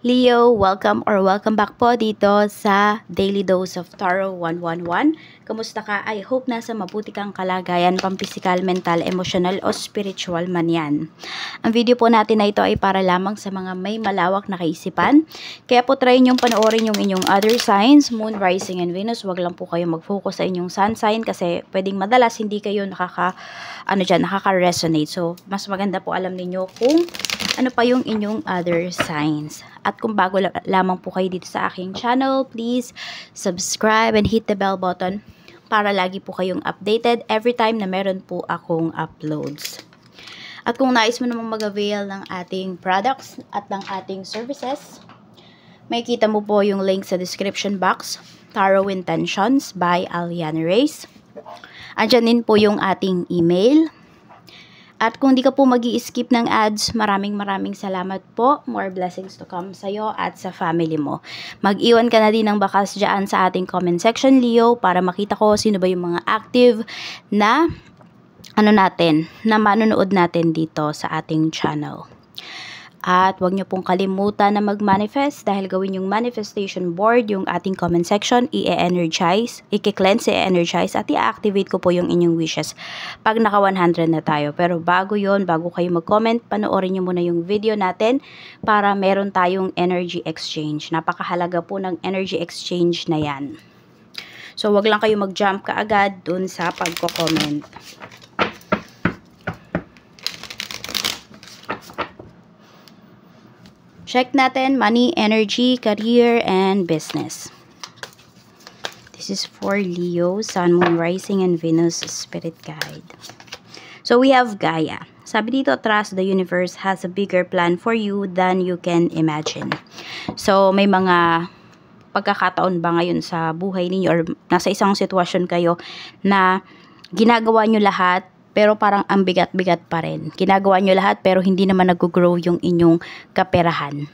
Leo, welcome back po dito sa Daily Dose of Tarot 111. Kamusta ka? I hope nasa mabuti kang kalagayan, pampisikal, mental, emotional o spiritual man yan. Ang video po natin na ito ay para lamang sa mga may malawak na kaisipan. Kaya po try niyong panoorin yung inyong other signs, Moon, Rising, and Venus. Huwag lang po kayo mag-focus sa inyong sun sign kasi pwedeng madalas hindi kayo nakaka-resonate. So, mas maganda po alam niyo kung ano pa yung inyong other signs. At kung bago lamang po kayo dito sa aking channel, please subscribe and hit the bell button para lagi po kayong updated every time na meron po akong uploads. At kung nais mo namang mag-avail ng ating products at ng ating services, makikita mo po yung link sa description box, Tarot Intentions by Aliana Reyes. Andyan din po yung ating email. At kung di ka po mag-i-skip ng ads, maraming salamat po. More blessings to come sa'yo at sa family mo. Mag-iwan ka na din ng bakas dyan sa ating comment section, Leo, para makita ko sino ba yung mga active na na manonood natin dito sa ating channel. At huwag nyo pong kalimutan na mag-manifest dahil gawin yung manifestation board, yung ating comment section, i-energize, i-cleanse, i-energize, at i-activate ko po yung inyong wishes pag naka 100 na tayo. Pero bago yon, bago kayo mag-comment, panoorin nyo muna yung video natin para meron tayong energy exchange. Napakahalaga po ng energy exchange na yan. So, wag lang kayo mag-jump kaagad dun sa pagko-comment. Check natin money, energy, career, and business. This is for Leo, Sun, Moon, Rising, and Venus Spirit Guide. So we have Gaia. Sabi dito, trust the universe has a bigger plan for you than you can imagine. So may mga pagkakataon ba ngayon sa buhay ninyo or nasa isang sitwasyon kayo na ginagawa nyo lahat pero parang ang bigat-bigat pa rin. Ginagawa nyo lahat pero hindi naman nag-grow yung inyong kaperahan.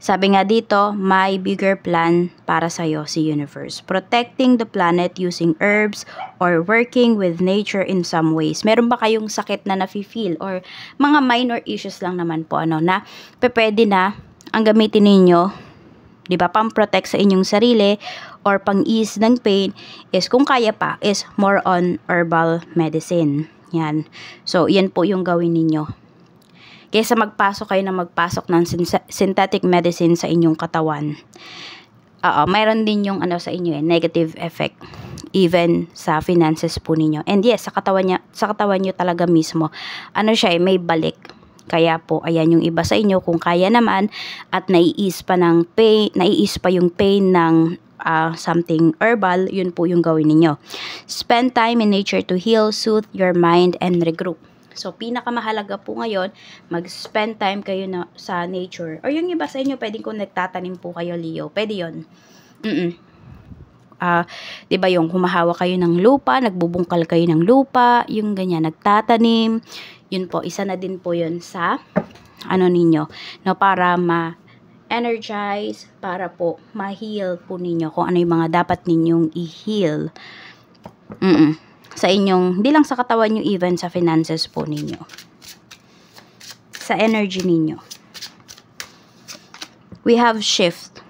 Sabi nga dito, may bigger plan para sa'yo si universe. Protecting the planet using herbs or working with nature in some ways. Meron ba kayong sakit na nafe-feel or mga minor issues lang naman po na pwede na ang gamitin ninyo, di ba, pang-protect sa inyong sarili or pang-ease ng pain is kung kaya pa is more on herbal medicine. Yan. So, yan po yung gawin ninyo. Kaysa magpasok kayo na magpasok ng synthetic medicine sa inyong katawan. Mayroon din yung sa inyo negative effect even sa finances po ninyo. And yes, sa katawan nyo talaga mismo. May balik. Kaya po, ayan yung iba sa inyo kung kaya naman at naiis pa yung pain ng something herbal, yun po yung gawin ninyo. Spend time in nature to heal, soothe your mind, and regroup. So, pinakamahalaga po ngayon, mag-spend time kayo sa nature. Or yung iba sa inyo, pwedeng kung nagtatanim po kayo, Leo. Pwede yun. Diba yung humahawa kayo ng lupa, nagbubungkal kayo ng lupa, yung ganyan, nagtatanim. Yun po, isa na din po yun sa ninyo, para ma-energize, para po ma-heal po ninyo kung ano yung mga dapat ninyong i-heal. Sa inyong, hindi lang sa katawan nyo, even sa finances po ninyo. Sa energy ninyo. We have shift.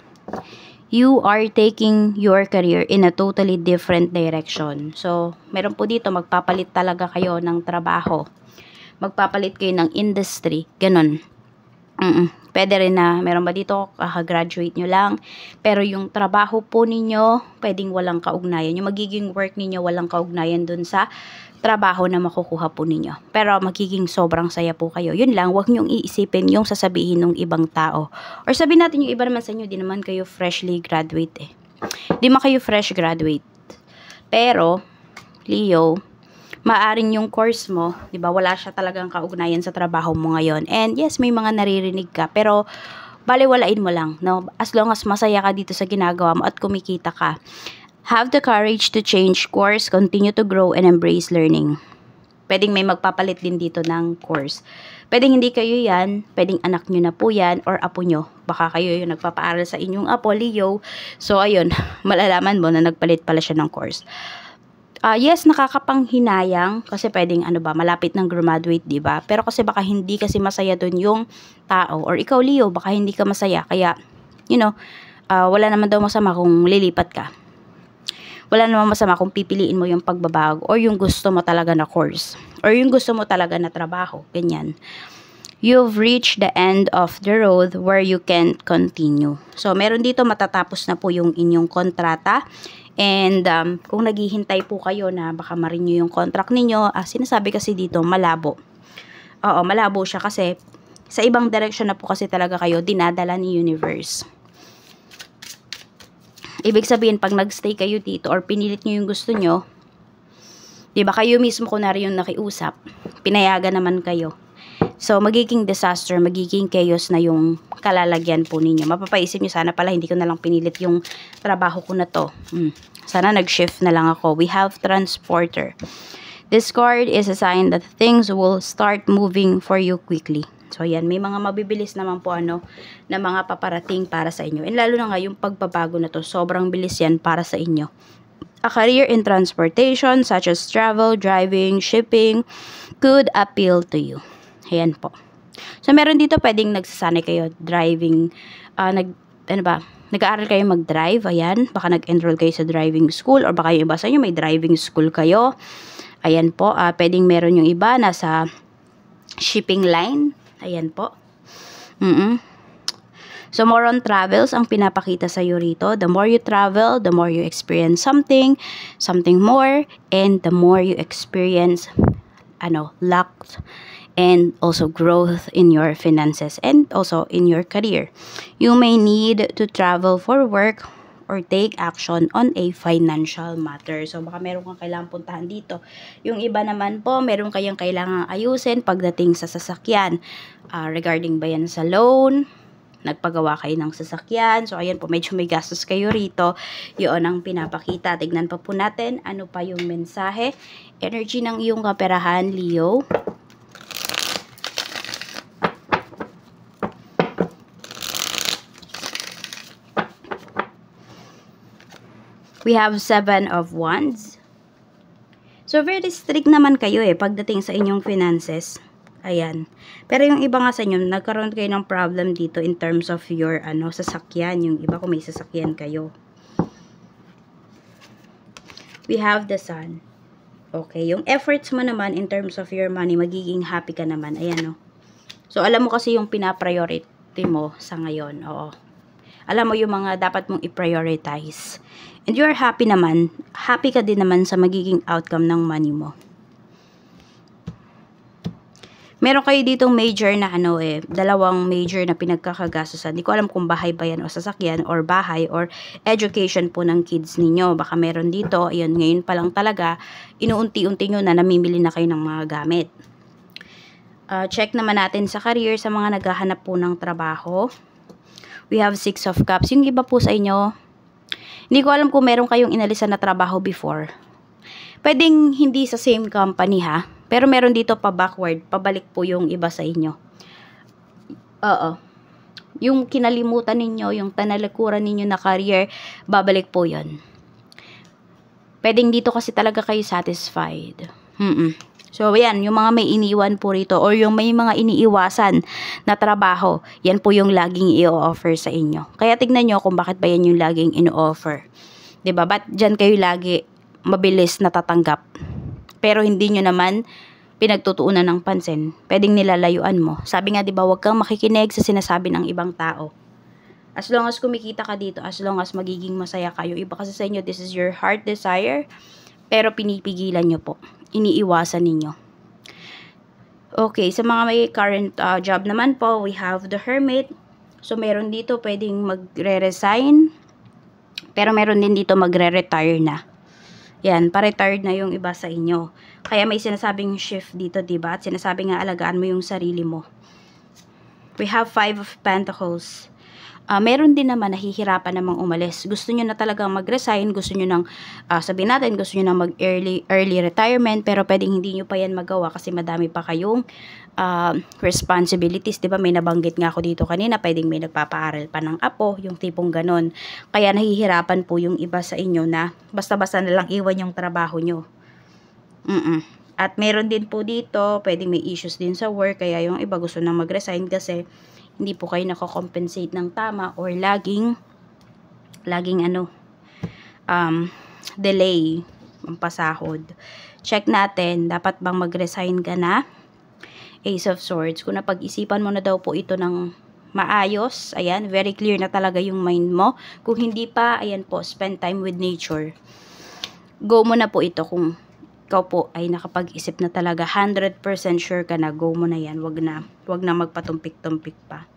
You are taking your career in a totally different direction. So, meron po dito, magpapalit talaga kayo ng trabaho. Magpapalit kayo ng industry. Ganon. Pwede rin na, meron ba dito, kaka-graduate nyo lang. Pero yung trabaho po ninyo, pwedeng walang kaugnayan. Yung magiging work ninyo, walang kaugnayan dun sa trabaho na makukuha po ninyo. Pero magiging sobrang saya po kayo. Yun lang, huwag nyong iisipin yung sasabihin ng ibang tao. Or sabihin natin yung iba naman sa inyo, di naman kayo freshly graduate Di man kayo fresh graduate. Pero, Leo, maaring yung course mo, di ba, wala siya talagang kaugnayan sa trabaho mo ngayon. And yes, may mga naririnig ka, pero baliwalain mo lang, no? As long as masaya ka dito sa ginagawa mo at kumikita ka. Have the courage to change course, continue to grow, and embrace learning. Pwedeng may magpapalit din dito ng course. Pwedeng hindi kayo yan, pwedeng anak nyo na po yan, or apo nyo. Baka kayo yung nagpapaaral sa inyong apo, Leo. So, ayun, malalaman mo na nagpalit pala siya ng course. Yes, nakakapanghinayang kasi pwedeng malapit ng graduate, 'di ba? Pero kasi baka hindi kasi masaya doon yung tao or ikaw Leo, baka hindi ka masaya kaya wala naman daw masama kung lilipat ka. Wala naman masama kung pipiliin mo yung pagbabago or yung gusto mo talaga na course or yung gusto mo talaga na trabaho, ganyan. You've reached the end of the road where you can't continue. So, meron dito matatapos na po yung inyong kontrata. And kung naghihintay po kayo na baka ma-renew yung contract ninyo, sinasabi kasi dito malabo. Oo, malabo siya kasi sa ibang direction na po kasi talaga kayo dinadala ni universe. Ibig sabihin, pag nagstay kayo dito or pinilit nyo yung gusto nyo, diba kayo mismo kunwari yung nakiusap, pinayagan naman kayo. So, magiging disaster, magiging chaos na yung kalalagyan po ninyo. Mapapaisip nyo, sana pala hindi ko na lang pinilit yung trabaho ko na to. Sana nag-shift na lang ako. We have transporter. This card is a sign that things will start moving for you quickly. So, yan. May mga mabibilis naman po na mga paparating para sa inyo. And lalo na nga yung pagbabago na to, sobrang bilis yan para sa inyo. A career in transportation such as travel, driving, shipping could appeal to you. Ayan po. So, meron dito pwedeng nagsasanay kayo driving, nag-aaral kayo mag-drive, ayan. Baka nag-enroll kayo sa driving school or baka yung iba sa inyo may driving school kayo. Ayan po, pwedeng meron yung iba nasa shipping line. Ayan po. So, more on travels ang pinapakita sa iyo rito. The more you travel, the more you experience something more, and the more you experience, luck, and also growth in your finances and also in your career. You may need to travel for work or take action on a financial matter. So, baka meron kang kailangang puntahan dito. Yung iba naman po, meron kayong kailangang ayusin pagdating sa sasakyan. Regarding ba yan sa loan, nagpagawa kayo ng sasakyan. So, ayan po, medyo may gastos kayo rito. Yun ang pinapakita. Tignan pa po natin ano pa yung mensahe. Energy ng iyong kaperahan, Leo. We have 7 of Wands. So, very strict naman kayo pagdating sa inyong finances. Ayan. Pero yung iba nga sa inyo, nagkaroon kayo ng problem dito in terms of your sasakyan. Yung iba kung may sasakyan kayo. We have the Sun. Okay. Yung efforts mo naman in terms of your money, magiging happy ka naman. Ayan, So, alam mo kasi yung pinapriority mo sa ngayon. Oo. Alam mo yung mga dapat mong i-prioritize. And you're happy naman. Happy ka din naman sa magiging outcome ng money mo. Meron kayo ditong major na dalawang major na pinagkakagastusan. Hindi ko alam kung bahay ba yan o sasakyan or bahay or education po ng kids ninyo. Baka meron dito, ayun, ngayon pa lang talaga, inuunti-unti nyo na namimili na kayo ng mga gamit. Check naman natin sa career sa mga naghahanap po ng trabaho. We have 6 of Cups. Yung iba po sa inyo, hindi ko alam kung meron kayong inalisan na trabaho before. Pwedeng hindi sa same company ha. Pero meron dito pa backward. Pabalik po yung iba sa inyo. Oo. Yung kinalimutan ninyo, yung tanalikuran ninyo na career, babalik po yun. Pwedeng dito kasi talaga kayo satisfied. So, yan, yung mga may iniwan po rito or yung may mga iniiwasan na trabaho, yan po yung laging i-offer sa inyo. Kaya tignan nyo kung bakit ba yan yung laging i-offer. Diba? Ba't dyan kayo lagi mabilis natatanggap? Pero hindi nyo naman pinagtutuunan ng pansin. Pwedeng nilalayuan mo. Sabi nga, diba, huwag kang makikinig sa sinasabi ng ibang tao. As long as kumikita ka dito, as long as magiging masaya kayo. Iba kasi sa inyo, this is your heart desire, pero pinipigilan nyo po. Iniiwasan ninyo. Okay, sa mga may current job naman po, we have the Hermit. So, meron dito pwedeng magre-resign, pero meron din dito magre-retire na. Yan, pa-retired na yung iba sa inyo. Kaya may sinasabing shift dito, diba? At sinasabi nga alagaan mo yung sarili mo. We have 5 of Pentacles. Meron din naman nahihirapan namang umalis. Gusto nyo na talagang mag-resign, gusto nyo nang, sabihin natin, gusto nyo nang mag-early retirement, pero pwedeng hindi nyo pa yan magawa kasi madami pa kayong responsibilities. Diba, may nabanggit nga ako dito kanina, pwedeng may nagpapaaral pa ng apo, yung tipong ganon. Kaya nahihirapan po yung iba sa inyo na basta-basta na lang iwan yung trabaho nyo. At meron din po dito, pwedeng may issues din sa work, kaya yung iba gusto nang mag-resign kasi hindi po kayo nako-compensate ng tama or laging delay ang pasahod. Check natin, dapat bang mag-resign ka na? Ace of Swords. Kung napag-isipan mo na daw po ito ng maayos, ayan, very clear na talaga yung mind mo. Kung hindi pa, ayan po, spend time with nature. Go mo na po ito kung ikaw po ay nakapag-isip na talaga 100% sure ka na, go mo na yan. Wag na magpatumpik-tumpik pa.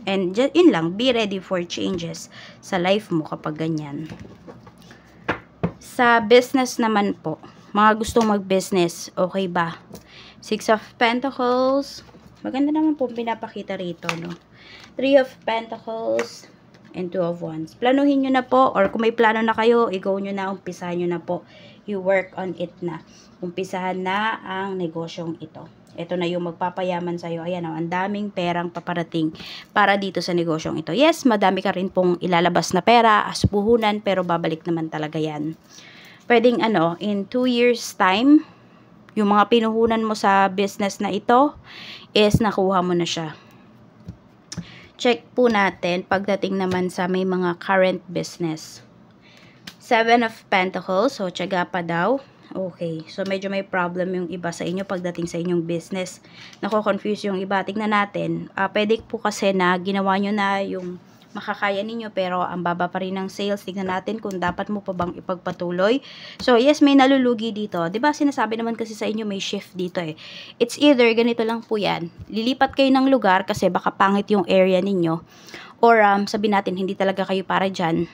And yun lang, be ready for changes sa life mo kapag ganyan. Sa business naman po, mga gustong mag-business, okay ba? Six of Pentacles, maganda naman po pinapakita rito, no? Three of Pentacles, and Two of Wands. Planuhin nyo na po, or kung may plano na kayo, i-go nyo na, umpisahan nyo na po. You work on it na. Umpisahan na ang negosyong ito. Ito na yung magpapayaman sa'yo. Ayan, ang daming perang paparating para dito sa negosyong ito. Yes, madami ka rin pong ilalabas na pera, as puhunan, pero babalik naman talaga yan. Pwedeng in 2 years time, yung mga pinuhunan mo sa business na ito, is nakuha mo na siya. Check po natin pagdating naman sa may mga current business. Seven of Pentacles, so tiyaga pa daw. Okay, so medyo may problem yung iba sa inyo pagdating sa inyong business. Nako-confuse yung iba. Tignan natin. Pwede po kasi na ginawa nyo na yung makakaya ninyo pero ang baba pa rin ng sales. Tignan natin kung dapat mo pa bang ipagpatuloy. So yes, may nalulugi dito. 'Di ba sinasabi naman kasi sa inyo may shift dito eh. It's either ganito lang po 'yan. Lilipat kayo ng lugar kasi baka pangit yung area ninyo, or sabi natin hindi talaga kayo para diyan.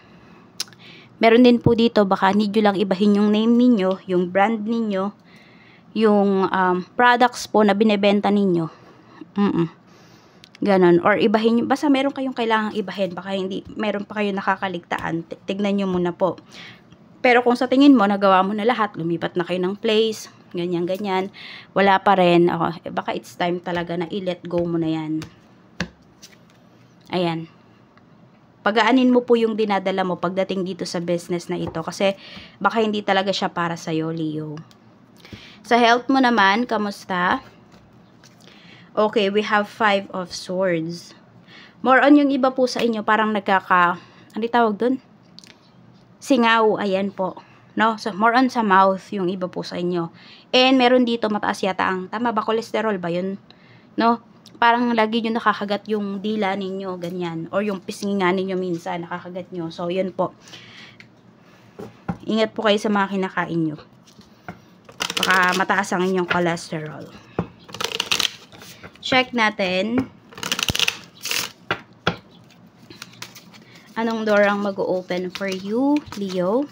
Meron din po dito baka need nyo lang ibahin yung name ninyo, yung brand ninyo, yung products po na binebenta ninyo. Ganon. Or ibahin nyo. Basta meron kayong kailangang ibahin. Baka hindi, meron pa kayong nakakaligtaan. Tignan nyo muna po. Pero kung sa tingin mo, nagawa mo na lahat, lumipat na kayo ng place, ganyan-ganyan, wala pa rin, baka it's time talaga na i-let go mo na yan. Ayan. Pagaanin mo po yung dinadala mo pagdating dito sa business na ito. Kasi baka hindi talaga siya para sa'yo, Leo. Sa health mo naman, kamusta? Okay, we have Five of Swords. More on yung iba po sa inyo, parang ano tawag dun? Singaw, ayan po. No? So, more on sa mouth yung iba po sa inyo. And meron dito, mataas yata ang, tama ba, cholesterol ba yun? No? Parang lagi nyo nakakagat yung dila ninyo, ganyan. Or yung pisngi nga ninyo minsan, nakakagat nyo. So, yun po. Ingat po kayo sa mga kinakain nyo. Baka mataas ang inyong cholesterol. Check natin. Anong door ang mag-open for you, Leo?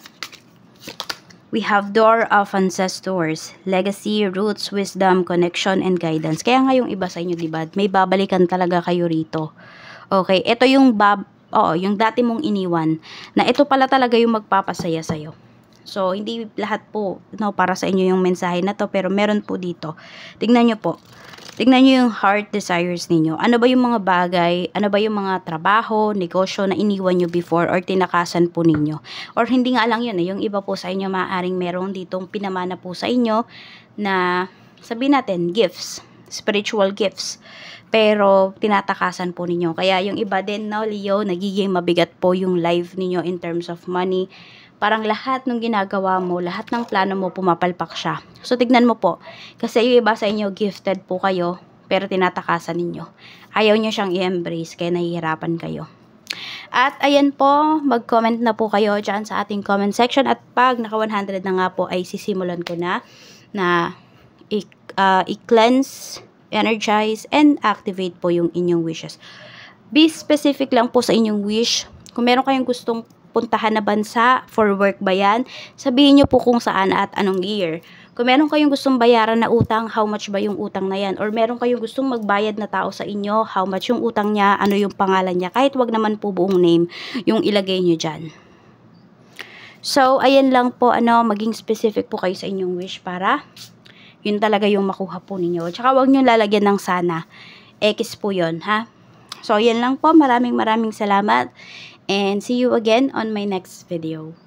We have door of ancestors, legacy, roots, wisdom, connection, and guidance. Kaya nga yung iba sa inyo, diba? May babalikan talaga kayo rito. Okay, ito yung yung dati mong iniwan, na ito pala talaga yung magpapasaya sa'yo. So, hindi lahat po, para sa inyo yung mensahe na to, pero meron po dito. Tingnan nyo po. Tingnan nyo yung heart desires ninyo. Ano ba yung mga bagay, ano ba yung mga trabaho, negosyo na iniwan nyo before or tinakasan po ninyo? Or hindi nga lang yun, yung iba po sa inyo maaaring meron ditong pinamana po sa inyo na sabihin natin, gifts, spiritual gifts. Pero tinatakasan po ninyo. Kaya yung iba din, Leo, nagiging mabigat po yung life ninyo in terms of money. Parang lahat ng ginagawa mo, lahat ng plano mo, pumapalpak siya. So, tignan mo po. Kasi yung iba sa inyo, gifted po kayo, pero tinatakasan ninyo. Ayaw nyo siyang i-embrace, kaya nahihirapan kayo. At, ayan po, mag-comment na po kayo dyan sa ating comment section. At pag naka 100 na nga po, ay sisimulan ko na i-cleanse, energize, and activate po yung inyong wishes. Be specific lang po sa inyong wish. Kung meron kayong gustong puntahan na bansa, for work ba yan? Sabihin nyo po kung saan at anong year. Kung meron kayong gustong bayaran na utang, how much ba yung utang na yan? Or meron kayong gustong magbayad na tao sa inyo, how much yung utang niya, ano yung pangalan niya. Kahit wag naman po buong name yung ilagay nyo dyan. So, ayan lang po, maging specific po kayo sa inyong wish para yun talaga yung makuha po ninyo. Tsaka wag nyo lalagyan ng sana. X po yun, ha? So, ayan lang po. Maraming salamat. And see you again on my next video.